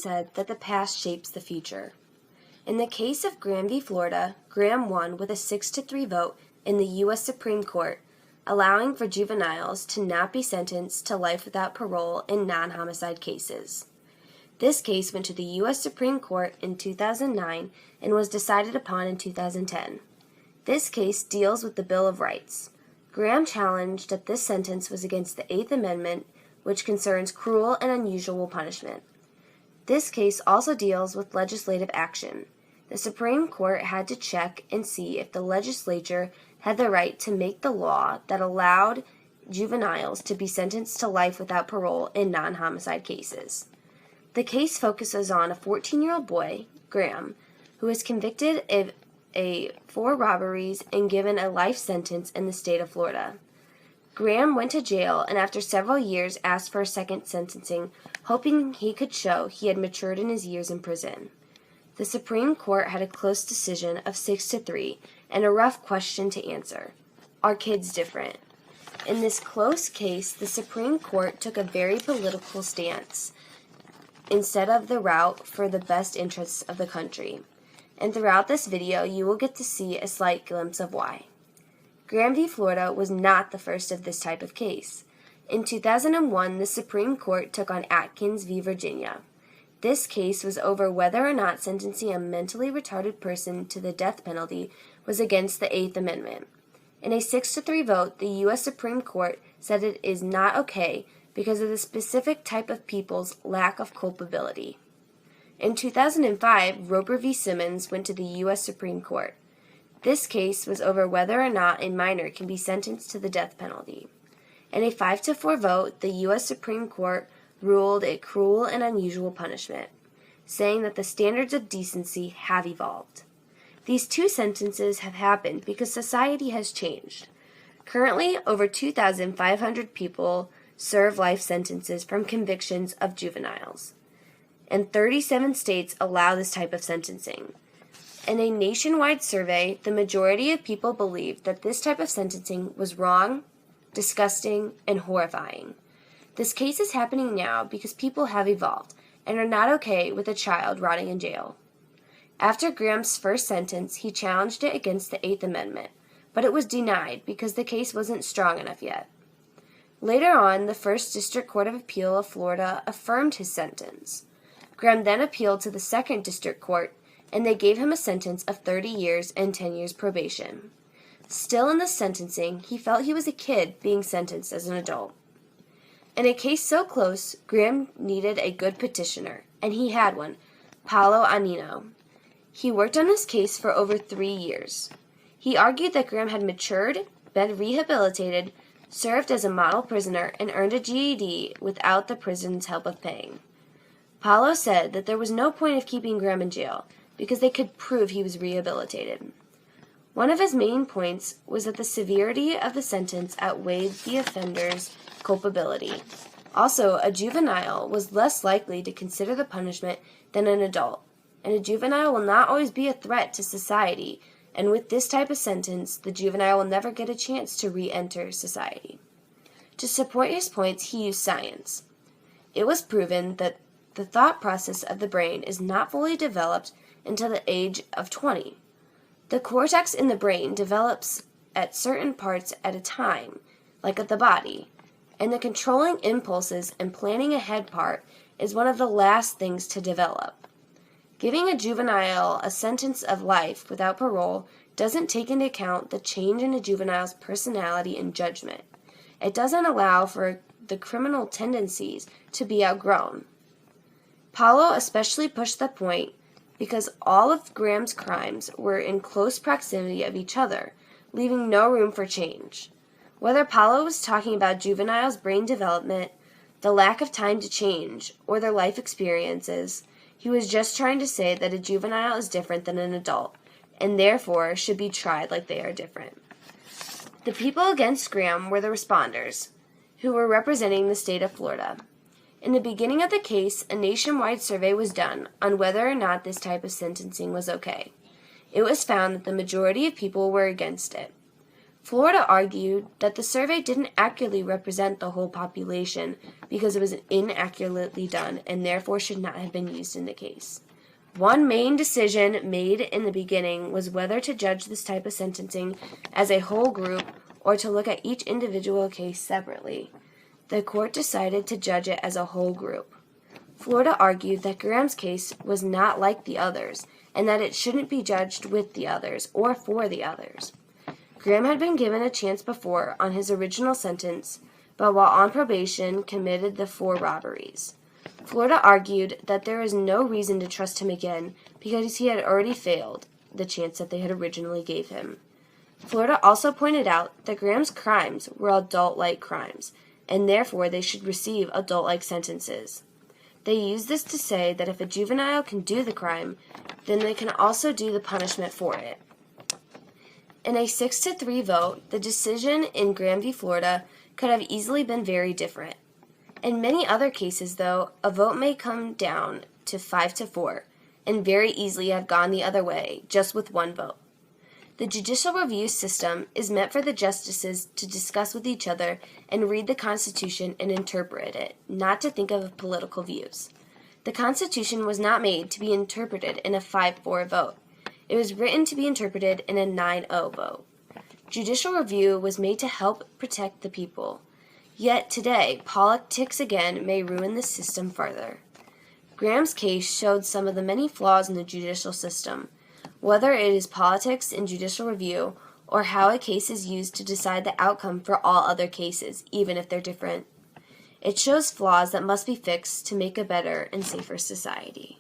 said that the past shapes the future. In the case of Graham v. Florida, Graham won with a 6-3 vote in the U.S. Supreme Court, allowing for juveniles to not be sentenced to life without parole in non-homicide cases. This case went to the U.S. Supreme Court in 2009 and was decided upon in 2010. This case deals with the Bill of Rights. Graham challenged that this sentence was against the Eighth Amendment, which concerns cruel and unusual punishment. This case also deals with legislative action. The Supreme Court had to check and see if the legislature had the right to make the law that allowed juveniles to be sentenced to life without parole in non-homicide cases. The case focuses on a 14-year-old boy, Graham, who was convicted of 4 robberies and given a life sentence in the state of Florida. Graham went to jail and after several years asked for a second sentencing, hoping he could show he had matured in his years in prison. The Supreme Court had a close decision of 6-3 and a rough question to answer. Are kids different? In this close case, the Supreme Court took a very political stance instead of the route for the best interests of the country. And throughout this video, you will get to see a slight glimpse of why. Graham v. Florida was not the first of this type of case. In 2001, the Supreme Court took on Atkins v. Virginia. This case was over whether or not sentencing a mentally retarded person to the death penalty was against the Eighth Amendment. In a 6-3 vote, the U.S. Supreme Court said it is not okay because of the specific type of people's lack of culpability. In 2005, Roper v. Simmons went to the U.S. Supreme Court. This case was over whether or not a minor can be sentenced to the death penalty. In a 5-4 vote, the U.S. Supreme Court ruled it cruel and unusual punishment, saying that the standards of decency have evolved. These 2 sentences have happened because society has changed. Currently, over 2,500 people serve life sentences from convictions of juveniles, and 37 states allow this type of sentencing. In a nationwide survey, the majority of people believed that this type of sentencing was wrong, disgusting, and horrifying. This case is happening now because people have evolved and are not okay with a child rotting in jail. After Graham's first sentence, he challenged it against the Eighth Amendment, but it was denied because the case wasn't strong enough yet. Later on, the First District Court of Appeal of Florida affirmed his sentence. Graham then appealed to the Second District Court, and they gave him a sentence of 30 years and 10 years probation. Still in the sentencing, he felt he was a kid being sentenced as an adult. In a case so close, Graham needed a good petitioner, and he had one, Paolo Anino. He worked on this case for over 3 years. He argued that Graham had matured, been rehabilitated, served as a model prisoner, and earned a GED without the prison's help of paying. Paolo said that there was no point of keeping Graham in jail because they could prove he was rehabilitated. One of his main points was that the severity of the sentence outweighed the offender's culpability. Also, a juvenile was less likely to consider the punishment than an adult, and a juvenile will not always be a threat to society, and with this type of sentence, the juvenile will never get a chance to re-enter society. To support his points, he used science. It was proven that the thought process of the brain is not fully developed until the age of 20. The cortex in the brain develops at certain parts at a time, like at the body, and the controlling impulses and planning ahead part is one of the last things to develop. Giving a juvenile a sentence of life without parole doesn't take into account the change in a juvenile's personality and judgment. It doesn't allow for the criminal tendencies to be outgrown. Paolo especially pushed the point because all of Graham's crimes were in close proximity of each other, leaving no room for change. Whether Paolo was talking about juveniles' brain development, the lack of time to change, or their life experiences, he was just trying to say that a juvenile is different than an adult, and therefore should be tried like they are different. The people against Graham were the responders, who were representing the state of Florida. In the beginning of the case, a nationwide survey was done on whether or not this type of sentencing was okay. It was found that the majority of people were against it. Florida argued that the survey didn't accurately represent the whole population because it was inaccurately done and therefore should not have been used in the case. One main decision made in the beginning was whether to judge this type of sentencing as a whole group or to look at each individual case separately. The court decided to judge it as a whole group. Florida argued that Graham's case was not like the others and that it shouldn't be judged with the others or for the others. Graham had been given a chance before on his original sentence, but while on probation committed the 4 robberies. Florida argued that there is no reason to trust him again because he had already failed the chance that they had originally gave him. Florida also pointed out that Graham's crimes were adult-like crimes, and therefore they should receive adult-like sentences. They used this to say that if a juvenile can do the crime, then they can also do the punishment for it. In a 6-3 vote, the decision in Graham v. Florida could have easily been very different. In many other cases, though, a vote may come down to 5-4 and very easily have gone the other way, just with one vote. The judicial review system is meant for the justices to discuss with each other and read the Constitution and interpret it, not to think of political views. The Constitution was not made to be interpreted in a 5-4 vote. It was written to be interpreted in a 9-0 vote. Judicial review was made to help protect the people. Yet today, politics again may ruin the system further. Graham's case showed some of the many flaws in the judicial system, whether it is politics in judicial review or how a case is used to decide the outcome for all other cases, even if they're different. It shows flaws that must be fixed to make a better and safer society.